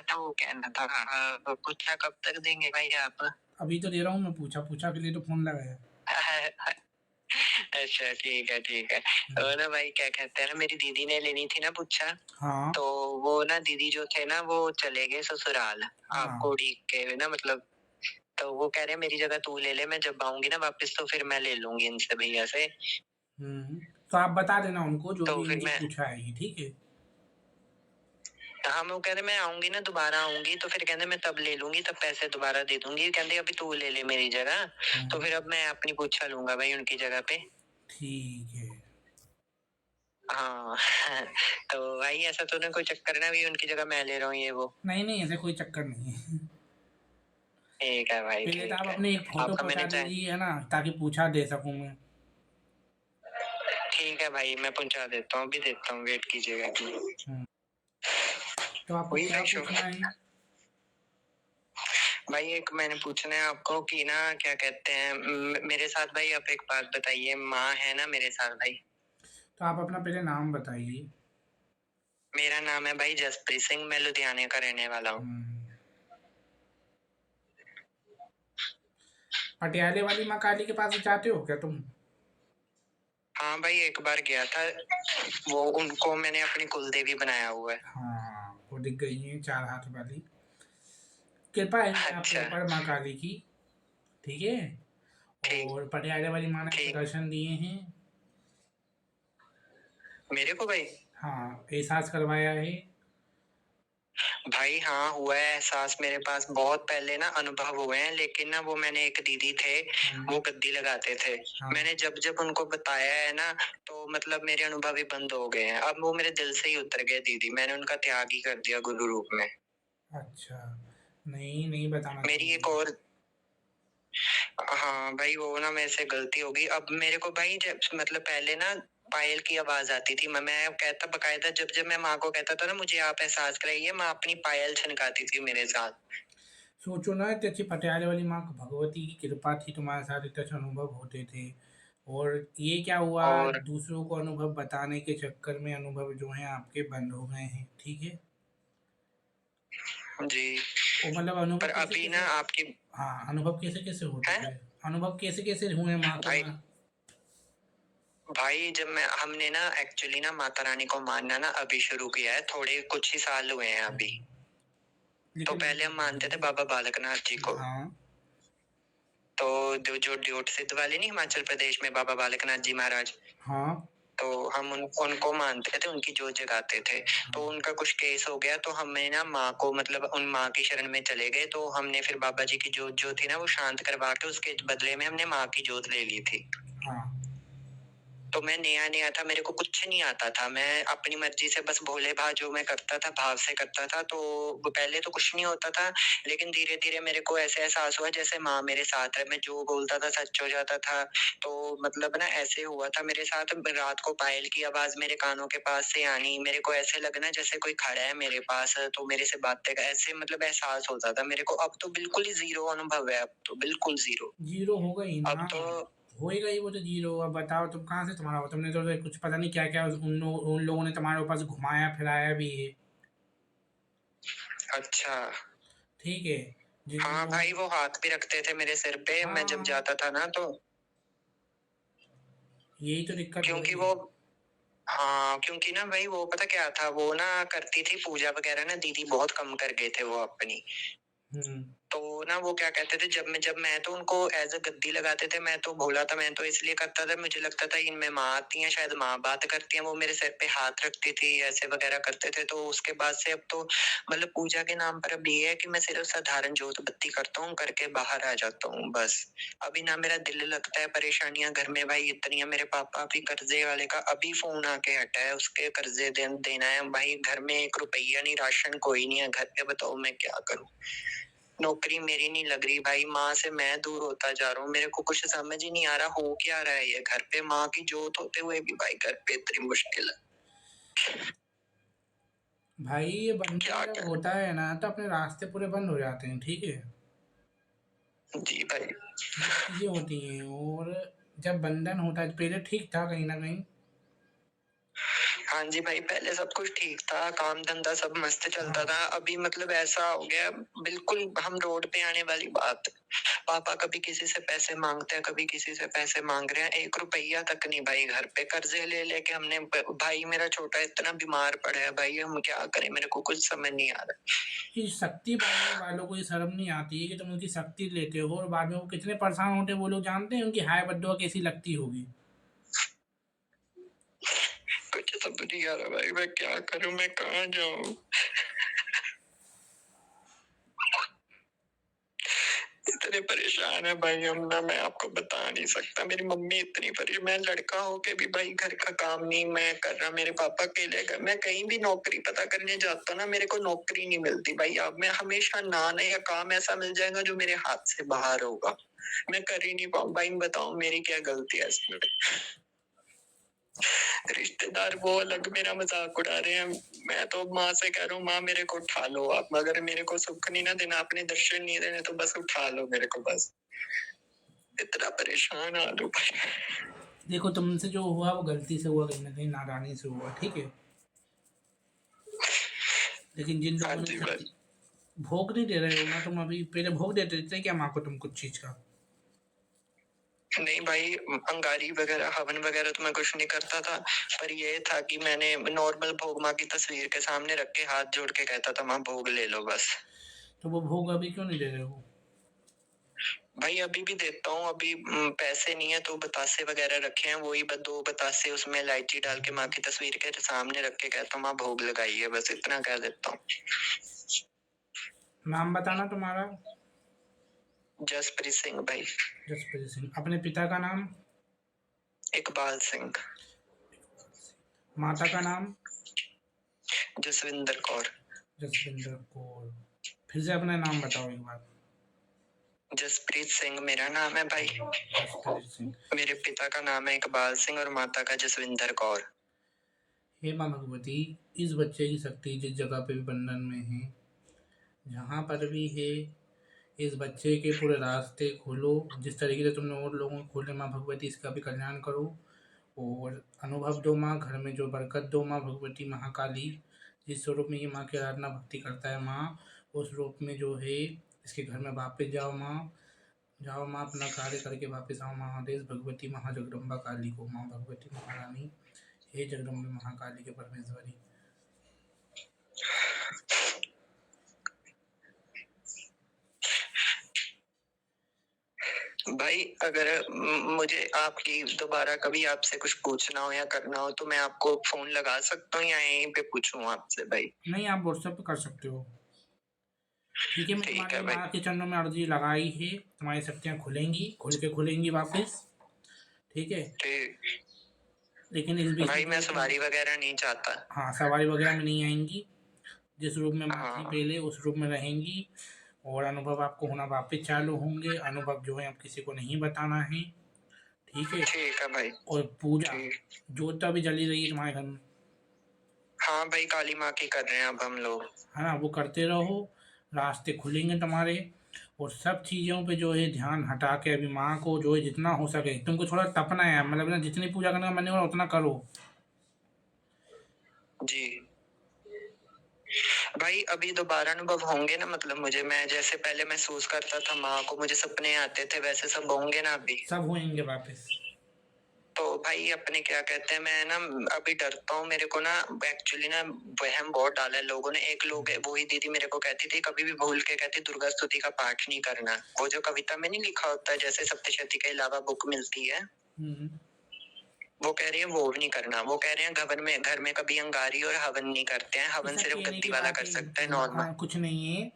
था वो कहना था। पूछा कब तक देंगे भाई आप? अभी तो दे रहा हूँ मैं, पूछा पूछा के लिए तो फोन लगाया। अच्छा ठीक है ठीक है। तो ना भाई क्या कहते हैं ना, मेरी दीदी ने लेनी थी ना पुच्छा। हाँ तो वो ना दीदी जो थे ना वो चले गए ससुराल आपको हाँ उड़ीक के ना मतलब। तो वो कह रहे मेरी जगह तू ले ले, मैं जब आऊंगी ना वापस तो फिर मैं ले लूंगी इनसे भैया से। तो आप बता देना उनको जो तो भी फिर उनकी मैं, पूछा है, ठीक है। हाँ वो कह रहे मैं आऊंगी ना दोबारा आऊंगी तो फिर कहते मैं तब ले लूंगी, तब पैसे दोबारा दे दूंगी। कहते अभी तू ले ले मेरी जगह। तो फिर अब मैं अपनी पूछा लूंगा भाई उनकी जगह पे। ठीक है। हाँ। तो भाई ऐसा तो ना कोई चक्कर ना भी उनकी जगह मैं ले रहा हूँ ये वो। नहीं नहीं, ऐसे कोई चक्कर नहीं है। ठीक है भाई पहले तो आप ठीक है। अपने एक फोटो आपका पहुंचा मैंने चाहे, दीजिए, है ना, ताकि पूछा दे सकूं मैं। ठीक है भाई मैं पहुंचा देता हूँ, अभी देता हूँ, वेट कीजिएगा। हम्म, तो आपको वही क्या भाई पूछना है? भाई एक मैंने पूछना है आपको कि ना क्या कहते हैं मेरे साथ भाई आप एक बात बताइए, माँ है ना मेरे साथ भाई। तो आप अपना पहले नाम बताइए। मेरा नाम है भाई जसप्रीत सिंह, मैं लुधियाने का रहने वाला हूँ। पटियाले वाली माँ काली के पास जाते हो क्या तुम? हाँ भाई एक बार गया था, वो उनको मैंने अपनी कुल देवी बनाया हुआ है। हाँ, वो दिख गई है 4 हाथ वाली। कृपा है आपके अच्छा ऊपर माँ काली की, ठीक है। ठीक और पटियाले वाली माँ ने आपको ठीक। दर्शन दिए हैं। मेरे को भाई, हाँ, एहसास करवाया है। भाई हाँ हुआ है एहसास, मेरे पास बहुत पहले ना अनुभव हुए हैं, लेकिन ना वो मैंने एक दीदी थे, वो गद्दी लगाते थे। हाँ मैंने जब जब उनको बताया है ना तो मतलब मेरे अनुभव ही बंद हो गए हैं। अब वो मेरे दिल से ही उतर गए दीदी, मैंने उनका त्याग ही कर दिया गुरु रूप में। अच्छा, नहीं नहीं बताना मेरी एक चाहिए। और, हाँ भाई वो ना मेरे से गलती हो गई। अब मेरे को भाई जब मतलब पहले ना पायल की आवाज आती थी, मैं कहता बकायदा, जब जब मैं माँ को कहता था ना मुझे आप एहसास कराइए, माँ अपनी पायल छनकाती थी मेरे साथ। सोचो ना, त्याची पटियाले वाली माँ भगवती की कृपा थी, तुम्हारे साथ इतने अच्छे अनुभव होते थे। और ये क्या हुआ, और दूसरों को अनुभव बताने के चक्कर में अनुभव जो हैं आपके बंद हो गए हैं, ठीक है। जी, वो मतलब अनुभव पर कैसे अभी कैसे, ना आपकी हाँ, अनुभव कैसे कैसे होते है थे? अनुभव कैसे कैसे हुए माँ को भाई, माँ? भाई जब मैं हमने ना एक्चुअली ना माता रानी को मानना ना अभी शुरू किया है, थोड़े कुछ ही साल हुए हैं अभी। तो लेकिन पहले हम मानते थे बाबा बालकनाथ जी को। हाँ तो जो ड्योट सिद्ध वाले नहीं हिमाचल प्रदेश में बाबा बालकनाथ जी महाराज, हाँ तो हम उनको मानते थे, उनकी जोत जगाते थे। तो उनका कुछ केस हो गया तो हमने ना माँ को मतलब उन माँ की शरण में चले गए। तो हमने फिर बाबा जी की जोत जो थी ना वो शांत करवा के उसके बदले में हमने माँ की जोत ले ली थी। हाँ तो मैं नया नया था, मेरे को कुछ नहीं आता था, मैं अपनी मर्जी से बस भोले भाव जो मैं करता था भाव से करता था। तो पहले तो कुछ नहीं होता था, लेकिन धीरे धीरे मेरे को ऐसे एहसास हुआ जैसे माँ मेरे साथ है, मैं जो बोलता था सच हो जाता था। तो मतलब ना ऐसे हुआ था मेरे साथ, रात को पायल की आवाज मेरे कानों के पास से आनी, मेरे को ऐसे लगना जैसे कोई खड़ा है मेरे पास तो मेरे से बातें ऐसे मतलब एहसास होता था मेरे को। अब तो बिल्कुल ही जीरो अनुभव है, अब तो बिल्कुल जीरो। जीरो हो गई अब ना, तो होएगा ही वो तो जीरो। अब बताओ तुम कहाँ से तुम्हारा हो, तुमने तो कुछ पता नहीं क्या क्या उन लोगों ने तुम्हारे ऊपर से घुमाया फिराया भी है, अच्छा, ठीक है। जिन हाँ लोगों, भाई वो हाथ भी रखते थे मेरे सिर पे मैं जब हाँ, जाता था ना तो, यही तो दिक्कत हो क्योंकि रही वो, है। हाँ क्योंकि ना भाई वो पता क्या था, वो ना करती थी पूजा वगैरह ना दीदी, बहुत कम कर गए थे वो अपनी। हम्म तो ना वो क्या कहते थे, जब मैं तो उनको एज अ गद्दी लगाते थे, मैं तो भोला था, मैं तो इसलिए करता था, मुझे लगता था इनमें माँ आती है, शायद माँ बात करती है, वो मेरे सिर पे हाथ रखती थी ऐसे वगैरह करते थे। तो उसके बाद से अब तो मतलब पूजा के नाम पर अब ये है कि मैं सिर्फ साधारण जोत बत्ती करता हूँ, करके बाहर आ जाता हूँ बस। अभी ना मेरा दिल लगता है, परेशानियां घर में भाई इतनी है। मेरे पापा अभी कर्जे वाले का अभी फोन आके हटा है, उसके कर्जे देना है भाई, घर में 1 रुपया नहीं, राशन कोई नहीं है घर पे, बताओ मैं क्या करूँ। नौकरी मेरी नहीं लग रही भाई, माँ से मैं दूर होता जा रहा हूँ, मेरे को कुछ समझ ही नहीं आ रहा हो क्या रहा है ये घर पे। माँ की जोत होते हुए भी भाई घर पे इतनी मुश्किल है, भाई ये बंधन क्या जब करें। होता है ना तो अपने रास्ते पूरे बंद हो जाते हैं, ठीक है। जी भाई, ये चीजें होती हैं। और जब बंधन होता है, पहले ठीक था कहीं ना कहीं। हाँ जी भाई, पहले सब कुछ ठीक था, काम धंधा सब मस्त चलता हाँ था। अभी मतलब ऐसा हो गया, बिल्कुल हम रोड पे आने वाली बात। पापा कभी किसी से पैसे मांगते हैं, कभी किसी से पैसे मांग रहे हैं। 1 रुपया तक नहीं भाई, घर पे कर्जे ले लेके हमने भाई मेरा छोटा इतना बीमार पड़ा है भाई, हम क्या करें, मेरे को कुछ समझ नहीं आ रहा। कि शक्ति पाने वालों को ये शर्म नहीं आती है कि तुम उनकी शक्ति लेते हो और बाद में वो कितने परेशान होते हैं, वो लोग जानते हैं उनकी हाय बद्दुआ कैसी लगती होगी। कुछ समझ नहीं आ रहा भाई, मैं क्या करूं, मैं कहाँ जाऊं। इतने परेशान है भाई हम ना, मैं आपको बता नहीं सकता। मेरी मम्मी इतनी परेशान, मैं लड़का होके भी भाई घर का काम नहीं मैं कर रहा, मेरे पापा अकेले कर, मैं कहीं भी नौकरी पता करने जाता ना, मेरे को नौकरी नहीं मिलती भाई। अब मैं हमेशा ना ना या काम ऐसा मिल जाएगा जो मेरे हाथ से बाहर होगा, मैं कर ही नहीं पाऊँ भाई। बताओ मेरी क्या गलती है इसमें। रिश्तेदार वो अलग मेरा मजाक उड़ा रहे हैं। मैं तो माँ से कह रहा हूँ, माँ मेरे को उठा लो आप, मगर मेरे को सुख नहीं ना देना, अपने दर्शन नहीं देने, तो बस उठा लो मेरे को बस। इतना परेशान आ लू भाई। देखो तुमसे जो हुआ वो गलती से हुआ, कहीं ना कहीं नादानी से हुआ, ठीक है। लेकिन जिन हाँ लोगों ने जी शक्ति भाई। भोग नहीं दे रहे हो ना तुम, अभी पहले भोग देते थे क्या माँ को तुम कुछ चीज का? नहीं भाई, अंगारी वगैरह हवन वगैरह तो मैं कुछ नहीं करता था, पर ये था कि मैंने नॉर्मल भोग माँ की तस्वीर के सामने रख के हाथ जोड़ के कहता था, माँ भोग ले लो बस। तो वो भोग अभी क्यों नहीं दे रहे हो? भाई अभी भी देता हूँ, अभी पैसे नहीं है तो बतासे वगैरह रखे हैं, वही 2 बतासे उसमें इलायची डाल के माँ की तस्वीर के सामने रख के कहता हूँ, माँ भोग लगाइए, बस इतना कह देता हूँ। नाम बताना तुम्हारा। जसप्रीत सिंह भाई। जसप्रीत सिंह। अपने पिता का नाम? इकबाल सिंह। माता का नाम? जसविंदर कौर। जसविंदर कौर। फिर से अपना नाम बताओ एक बार। जसप्रीत सिंह मेरा नाम है भाई। जसप्रीत सिंह। मेरे पिता का नाम है इकबाल सिंह और माता का जसविंदर कौर। हे माँ भगवती, इस बच्चे की शक्ति जिस जगह पे भी बंधन में है, जहाँ पर भी है, इस बच्चे के पूरे रास्ते खोलो। जिस तरीके से तुमने और लोगों को खोले माँ भगवती, इसका भी कल्याण करो। और अनुभव दो माँ, घर में जो बरकत दो माँ भगवती महाकाली। जिस स्वरूप में ये माँ की आराधना भक्ति करता है माँ, उस रूप में जो है इसके घर में वापस जाओ माँ। जाओ माँ, अपना कार्य करके वापस आओ माँ। आदेश भगवती महाजगदम्बा काली को, माँ भगवती महारानी, हे जगदम्बे महाकाली के परमेश्वरी। भाई अगर मुझे आपकी दोबारा कभी आपसे कुछ पूछना हो या करना हो तो मैं आपको फोन लगा सकता हूँ या यहीं पे पूछूं आपसे भाई? नहीं, आप व्हाट्सएप पे कर सकते हो। ठीक है, मैं ठीक तुम्हारी है भाई। माँ के चरणों में अर्जी लगाई है, तुम्हारी शक्तियाँ खुलेंगी, खुल के खुलेंगी वापस। ठीक है। ठीक। लेकिन इस बीच में भाई जो मैं है तुम, सवारी वगैरह नहीं चाहता। हाँ सवारी वगैरह में नहीं आएंगी। जिस रूप में माँ थी हाँ। पहले उस रूप में रहेंगी। और अनुभव आपको होना वापस चालू होंगे। अनुभव जो है आप किसी को नहीं बताना है। ठीक है। ठीक है भाई। और पूजा, ठीक। ज्योत तो अभी जली रही है तुम्हारे घर में, हाँ भाई, काली माँ की कर रहे हैं अब हम लोग। है ना, वो करते रहो। रास्ते खुलेंगे तुम्हारे। और सब चीज़ों पे जो है ध्यान हटा के अभी माँ को जो है जितना हो सके तुमको थोड़ा तपना है, मतलब ना जितनी पूजा करने का मन हो उतना करो। जी। भाई अभी दोबारा अनुभव होंगे ना, मतलब मुझे, मैं जैसे पहले महसूस करता था माँ को, मुझे सपने आते थे, वैसे सब होंगे ना अभी? सब होएंगे वापस। तो भाई अपने क्या कहते हैं, मैं ना अभी डरता हूँ, मेरे को ना एक्चुअली ना वहम बहुत डाला है लोगों ने। एक लोग है, वही दीदी मेरे को कहती थी, कभी भी भूल के कहती दुर्गा स्तुति का पाठ नहीं करना। वो जो कविता में नहीं लिखा होता है, जैसे सप्तशती के अलावा बुक मिलती है, हम्म। वो कह रही है वो नहीं करना। वो कह रहे हैं घर में घर में कभी अंगारी और हवन नहीं करते हैं, ये हवन सब सिर्फ कहने गद्दी की वाला कर बातें सकता है, हाँ, नॉर्मल। कुछ नहीं है।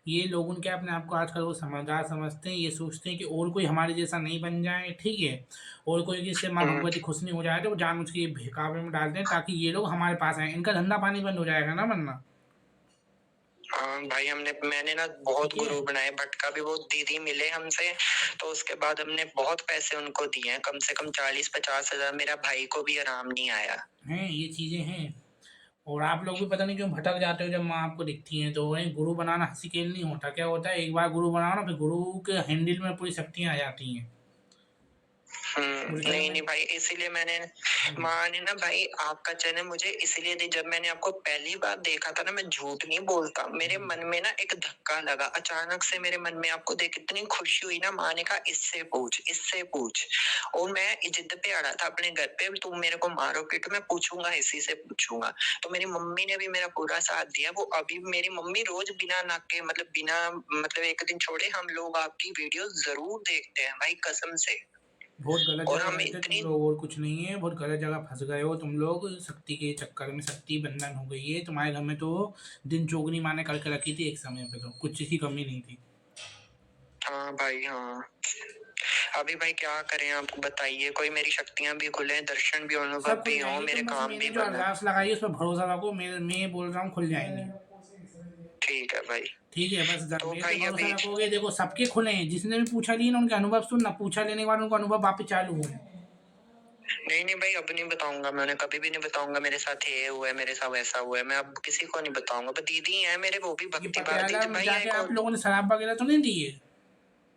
ये लोगों क्या अपने आप को आजकल वो समझदार समझते हैं, ये सोचते हैं कि और कोई हमारे जैसा नहीं बन जाए, ठीक है। और कोई जिससे माँ भगवती खुश नहीं हो जाए तो वो जानबूझ के ये बहकावे में डालते हैं ताकि ये लोग हमारे पास आए, इनका धंधा पानी बंद हो जाएगा ना बनना। हाँ भाई, मैंने ना बहुत ठीक है। गुरु बनाए, भटका भी, वो दीदी मिले हमसे, तो उसके बाद हमने बहुत पैसे उनको दिए हैं, कम से कम 40-50 हजार। मेरा भाई को भी आराम नहीं आया। हैं ये चीज़ें हैं। और आप लोग भी पता नहीं क्यों भटक जाते हो जब माँ आपको दिखती हैं, तो वही गुरु बनाना हंसी खेल नहीं होता। क्या होता है, एक बार गुरु बनाओ ना, फिर गुरु के हैंडल में पूरी शक्तियाँ आ जाती हैं। नहीं नहीं भाई, इसीलिए मैंने माँ ने ना भाई आपका चैनल मुझे इसलिए दी, जब मैंने आपको पहली बार देखा था ना, मैं झूठ नहीं बोलता, मेरे मन में ना एक धक्का लगा अचानक से, मेरे मन में आपको देख इतनी खुशी हुई ना, माँ ने कहा इससे पूछ इससे पूछ, और मैं जिद पे अड़ा था अपने घर पे, तुम मेरे को मारो पीटो, मैं पूछूंगा इसी से पूछूंगा। तो मेरी मम्मी ने भी मेरा पूरा साथ दिया, वो अभी मेरी मम्मी रोज बिना नाके मतलब बिना मतलब एक दिन छोड़े हम लोग आपकी वीडियो जरूर देखते हैं भाई, कसम से। बहुत गलत और जगह हम गए थे तुम इतनी लोग, और कुछ नहीं है। बहुत गलत जगह फंस गए हो तुम लोग, शक्ति के चक्कर में। शक्ति बंधन हो गई है तुम्हारे घर में तो। दिन चौगनी माँ ने करके रखी थी एक समय पे, तो कुछ चीज़ की कमी नहीं थी। हाँ भाई हाँ। अभी भाई क्या करें, आप बताइए, कोई मेरी शक्तियां भी खुले, दर्शन भी, अनुभव सब खुल भी हो, जाएंगे, मेरे तुम बस काम मैंने भी जो बने। अरदास लगाई है उस पर भरोसा रखो। मैं बोल रहा हूँ खुल जाएंगे। ठीक है भाई। ठीक है, बस तो मेरे पे भाई भरोसा अभी रखोगे। देखो सबके खुले हैं, जिसने भी पूछा लिए ना उनके अनुभव सुन ना, पूछा लेने के बाद उनको अनुभव वापस चालू हुए। नहीं नहीं भाई, अब नहीं बताऊंगा, मैंने कभी भी नहीं बताऊंगा मेरे साथ ये हुआ है, मेरे साथ वैसा हुआ है, मैं अब किसी को नहीं बताऊंगा। पर दीदी है मेरे, वो भी ये भक्ति पटियाला दीदी में भाई है जाके एक आप और। लोगों ने शराब वगैरह तो नहीं दी है?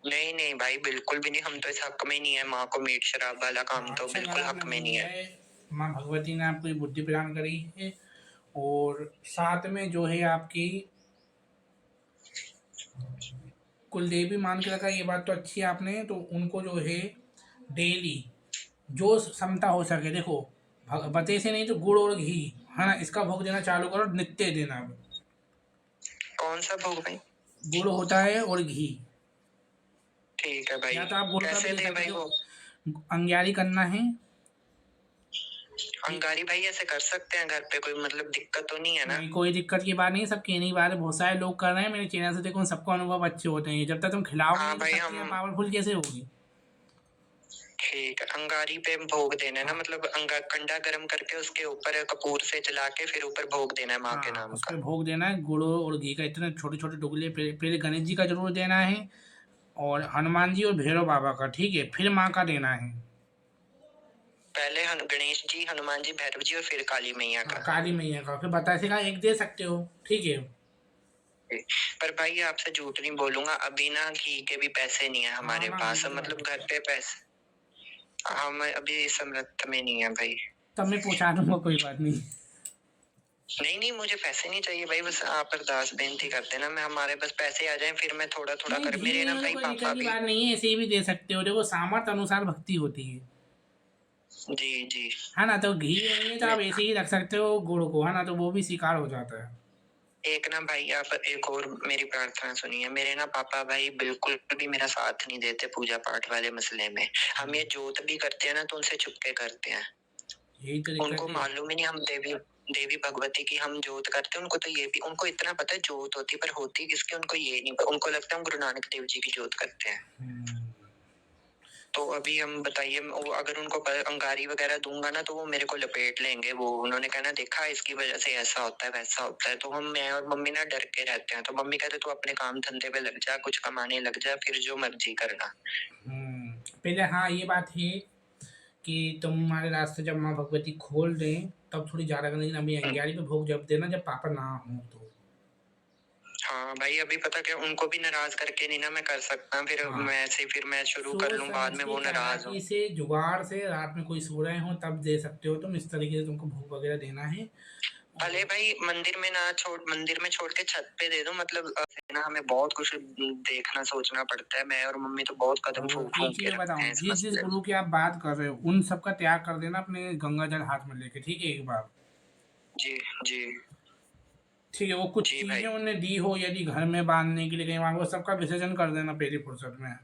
नहीं नहीं भाई, बिल्कुल भी नहीं, हम तो इस हक में ही नहीं है, माँ को मीट शराब वाला काम हाँ, तो अच्छा बिल्कुल करा आपने हक में नहीं नहीं दिया है। है। माँ भगवती ने आपको ये बुद्धि प्रदान करी है। और साथ में जो है आपकी कुलदेवी मान के रखा, ये बात तो अच्छी है आपने। तो उनको जो है डेली जो क्षमता हो सके, देखो बते से नहीं तो गुड़ और घी, है ना, इसका भोग देना चालू करो, नित्य देना। अब कौन सा भोग भाई? गुड़ होता है और घी। ठीक है भाई। या तो आप गुड़ का भी कैसे दे दे सकते भाई हो, वो? देखो अंग्यारी करना है। अंगारी भाई ऐसे कर सकते हैं घर पे, कोई मतलब दिक्कत तो नहीं है ना? नहीं, कोई दिक्कत की बात नहीं, सब कहने की बात है। बहुत सारे लोग कर रहे हैं मेरे चैनल से, देखो उन सबको अनुभव अच्छे होते हैं। जब तक तुम खिलाओगे हाँ नहीं तो भाई शक्तियाँ हम, पावरफुल कैसे होगी? ठीक है, अंगारी पे भोग देना है ना, हाँ मतलब अंगा कंडा गर्म करके उसके ऊपर कपूर से जला के फिर ऊपर भोग देना है माँ के हाँ, नाम उस पर का। भोग देना है गुड़ और घी का। इतने छोटे छोटे टुकड़े पहले गणेश जी का जरूर देना है, और हनुमान जी और भैरव बाबा का, ठीक है, फिर माँ का देना है। पहले गणेश जी, हनुमान जी, भैरव जी और फिर काली मैया हाँ, का। काली मैया का, फिर बतासे का एक दे सकते हो, ठीक है। पर भाई आपसे झूठ नहीं बोलूंगा, अभी ना घी के भी पैसे नहीं है हाँ हमारे ना, घी पास, की तो मतलब बात घर है। पे पैसे हम अभी समर्थ में नहीं है भाई। तब मैं पहुँचा दूंगा, कोई बात नहीं। नहीं नहीं, मुझे पैसे नहीं चाहिए भाई, बस आप अरदास बेनती कर देना, मैं हमारे बस पैसे आ जाएं, फिर मैं थोड़ा थोड़ा नहीं, कर, घी मेरे देने ना में तो भाई कोई दिक्कत पापा की भी। बात नहीं है, ऐसे ही भी दे सकते हो। देखो सामर्थ्य अनुसार भक्ति होती जी जी। है ना। तो घी नहीं है तो आप ऐसे ही रख सकते हो गुड़ को, है ना, तो वो भी स्वीकार हो जाता है। एक ना भाई आप एक और मेरी प्रार्थना सुनिए, मेरे ना पापा भाई बिल्कुल भी मेरा साथ नहीं देते पूजा पाठ वाले मसले में। हम ये जोत भी करते हैं ना तो उनसे छुप के करते हैं, यही तो उनको दिक्कत है। मालूम ही नहीं हम देवी देवी भगवती की हम जोत करते हैं। उनको तो ये भी, उनको इतना पता है जोत होती, पर होती किसकी उनको ये नहीं, उनको लगता है हम गुरु नानक देव जी की जोत करते हैं। तो अभी हम बताइए, अगर उनको अंगारी वगैरह दूंगा ना तो वो मेरे को लपेट लेंगे, वो उन्होंने कहना देखा इसकी वजह से ऐसा होता है वैसा होता है। तो हम, मैं और मम्मी ना डर के रहते हैं, तो मम्मी कहते तू अपने काम धंधे पे लग जा, कुछ कमाने लग जा, फिर जो मर्जी करना। पहले हाँ ये बात है कि तुम्हारे रास्ते जब माँ भगवती खोल दें तब थोड़ी ज़्यादा करना, लेकिन अभी अंग्यारी पे भोग जब देना जब पापा ना हो तो। हाँ भाई, अभी पता क्या, उनको भी नाराज करके नहीं ना मैं कर सकता, फिर हाँ, मैं ऐसे फिर मैं शुरू कर सोच लूं, बाद समझ में के वो नाराज हो। चालाकी से जुगाड़ से रात में कोई सो रहे हो तब दे सकते हो तुम। इस तरीके से तुमको भोग वगैरह देना है। भले और भाई मंदिर में ना छोड़, मंदिर में छोड़ के छत पे दे दो, मतलब ना हमें बहुत कुछ देखना सोचना पड़ता है, मैं और मम्मी तो बहुत कदम और फूक एक फूक चीज़ के मैं रखते बताऊँ, हैं इस जिस जिस मसले में। गुरु की आप बात कर रहे हो उन सब का त्याग कर देना अपने गंगा जल हाथ में लेके, ठीक है, एक बार। जी जी। ठीक है, वो कुछ जी चीज़ें भाई। उन्हें दी हो यदि घर में बांधने के लिए कहीं, वहाँ वो सबका विसर्जन कर देना पहली फुर्सत में।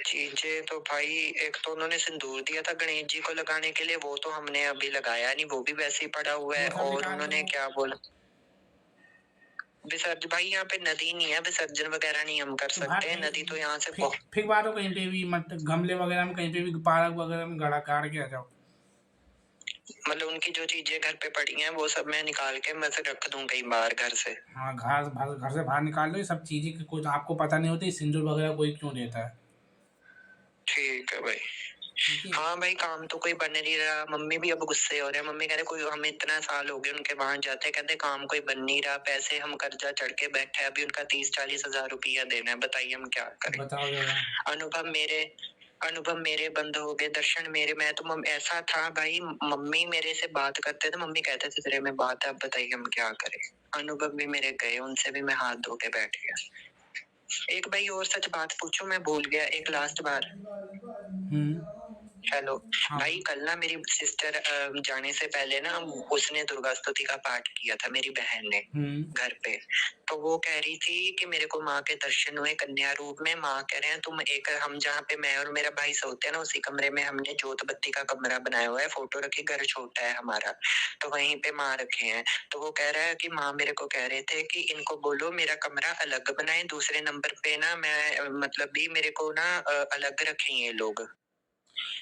चीजें तो भाई, एक तो उन्होंने सिंदूर दिया था गणेश जी को लगाने के लिए, वो तो हमने अभी लगाया नहीं, वो भी वैसे ही पड़ा हुआ है। वो सब और निकाल दो। उन्होंने क्या बोला, विसर्जन भाई यहाँ पे नदी नहीं है, विसर्जन वगैरह नहीं हम कर तो भाई सकते हैं, नदी तो यहाँ से बहुत। फिर दो कहीं पे भी, मत गमले वगैरह में कहीं पे भी, पार्क वगैरह में गड़ा काट के आ जाओ। मतलब उनकी जो चीजें घर पे पड़ी हैं वो सब मैं निकाल के मैं से रख दूं कहीं बाहर घर से। हाँ, घर से बाहर निकाल लो ये सब चीज़ें कि कुछ आपको पता नहीं होती सिंदूर वगैरह कोई क्यों देता है। ठीक है भाई। ठीक है। हाँ भाई, काम तो कोई बन नहीं रहा, मम्मी भी अब गुस्से हो रहे हैं, मम्मी कह रहे कोई, हमें इतना साल हो गए उनके वहां जाते, कहते काम कोई बन नहीं रहा, पैसे हम कर्जा चढ़ के बैठे, अभी उनका 30-40 हजार रुपया देना है, बताइए हम क्या करें। बताओ जरा। अनुभव मेरे अनुभव मेरे बंद हो गए, दर्शन मेरे, मैं तो ऐसा था भाई, मम्मी मेरे से बात करते थे, मम्मी कहते थे तेरे में बात है, अब बताइए हम क्या करें। अनुभव भी मेरे गए, उनसे भी मैं हाथ धो के बैठ गया। एक भाई और सच बात पूछूं, मैं भूल गया, एक लास्ट बार। हेलो हाँ भाई, कल ना मेरी सिस्टर जाने से पहले ना उसने दुर्गा स्तुति का पाठ किया था, मेरी बहन ने घर पे। तो वो कह रही थी कि मेरे को माँ के दर्शन हुए कन्या रूप में। माँ कह रहे हैं तुम एक, हम जहाँ पे मैं और मेरा भाई सोते हैं ना, उसी कमरे में हमने जोत बत्ती का कमरा बनाया हुआ है, फोटो रखी, घर छोटा है हमारा, तो वहीं पे माँ रखे हैं। तो वो कह रहा है कि माँ मेरे को कह रहे थे कि इनको बोलो मेरा कमरा अलग बनाए, दूसरे नंबर पे ना मैं मतलब भी मेरे को ना अलग रखें ये लोग।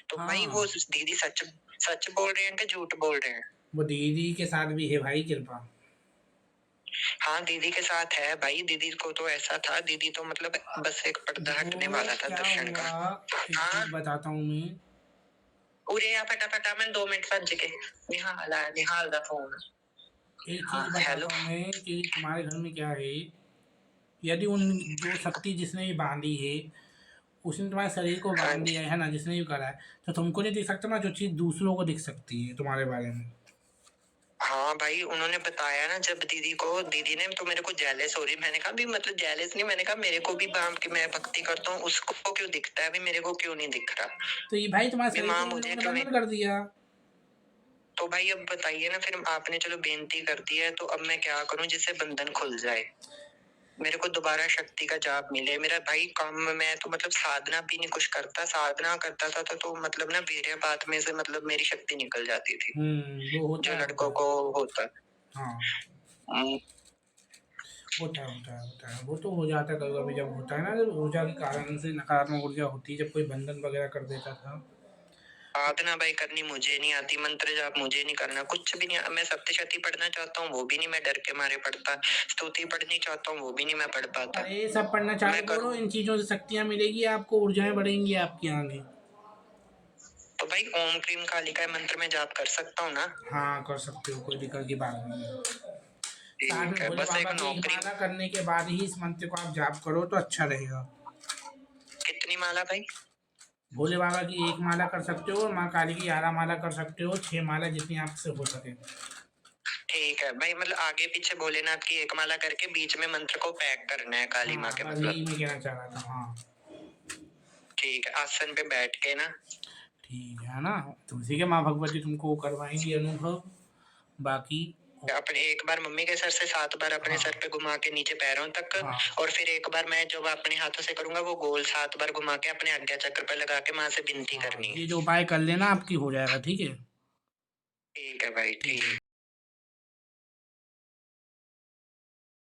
तो भाई वो हाँ, दीदी सच सच बोल रहे हैं कि झूठ बोल रहे हैं? वो दीदी के साथ भी है भाई कृपा। हाँ दीदी के साथ है भाई, दीदी को तो ऐसा था, दीदी तो मतलब बस एक पर्दा हटने देखो वाला था क्या दर्शन का। हुआ, एक हाँ चीज बताता हूँ मैं। उरे या फटाफटा मैं 2 मिनट सज के निहाल आया, निहाल दा फोन। एक हाँ चीज हेलो। बताता हूँ मैं कि तुम्हारे घर में क्या है। यदि उन जो शक्ति जिसने भी बांधी है, उसने तुम्हारे शरीर को हाँ बांध जी। दिया है ना, जिसने भी करा है, तो तुमको नहीं दिख सकता ना जो चीज़ दूसरों को दिख सकती है तुम्हारे बारे में। हाँ भाई उन्होंने बताया ना जब दीदी को, दीदी ने तो मेरे को जेलस हो रही, मैंने कहा भी मतलब जेलस नहीं, मैंने कहा मेरे को भी बाम की मैं भक्ति करता हूँ, उसको क्यों दिखता है, अभी मेरे को क्यों नहीं दिख रहा। तो ये भाई तुम्हारे भी शरीर माँ को उन लोगों मुझे ने क्यों नहीं। बंधन कर दिया। तो भाई अब बताइए ना, फिर आपने चलो बेनती कर दी है, तो अब मैं क्या करूं जिससे बंधन खुल जाए, मेरे को दोबारा शक्ति का जाप मिले। मेरा भाई काम में मैं तो मतलब साधना भी नहीं कुछ करता, साधना करता था तो मतलब ना वीर्यपात में से मतलब मेरी शक्ति निकल जाती थी, वो होता जो है, होता लड़कों है। को होता। हाँ, हम्म, होता है, होता है, होता है, वो तो हो जाता है कभी कभी, जब होता है ना, जब ऊर्जा के कारण से नकारात्मक ऊर्जा होती है, जब कोई बंधन वगैरह कर देता था। साधना भाई करनी मुझे नहीं आती, मंत्र जाप मुझे नहीं करना, कुछ भी नहीं। मैं सप्तशती पढ़ना चाहता हूँ वो भी नहीं, मैं डर के मारे पढ़ता। स्तुति पढ़नी चाहता हूँ वो भी नहीं मैं पढ़ पाता। अरे सब पढ़ना चालू मैं करो, करूँ इन चीज़ों से शक्तियाँ मिलेगी आपको, ऊर्जाएं बढ़ेंगी आपकी आगे। तो भाई ओम क्रीम कालिका मंत्र में जाप कर सकता हूँ ना? हाँ कर सकते हो, कोई दिक्कत की बात नहीं है। साथ ठीक में है, भोले बस बाबा एक की एक नौकरी। माला करने के बाद ही इस मंत्र को आप जाप करो तो अच्छा रहेगा। कितनी माला भाई? भोले बाबा की एक माला कर सकते हो, और माँ काली की 11 माला कर सकते हो, 6 माला जितनी आपसे हो सके। ठीक है भाई, मतलब आगे पीछे भोलेनाथ की एक माला करके बीच में मंत्र को पैक करना है काली माँ हाँ के बस मतलब। यही मैं कहना चाह रहा था। हाँ ठीक है, आसन पे बैठ के ना। ठीक है ना, तो उसी के माँ भगवती तुमको करवाएंगी अनुभव। बाकी अपने एक बार मम्मी के सर से 7 बार अपने हाँ सर पे घुमा के नीचे पैरों तक, हाँ और फिर एक बार मैं जो अपने हाथों से करूंगा वो गोल 7 बार घुमा के अपने आज्ञा चक्र पे लगा के माँ से विनती हाँ, करनी है। ये जो उपाय कर लेना आपकी हो जाएगा, ठीक है। ठीक है भाई, ठीक ठीक है। है।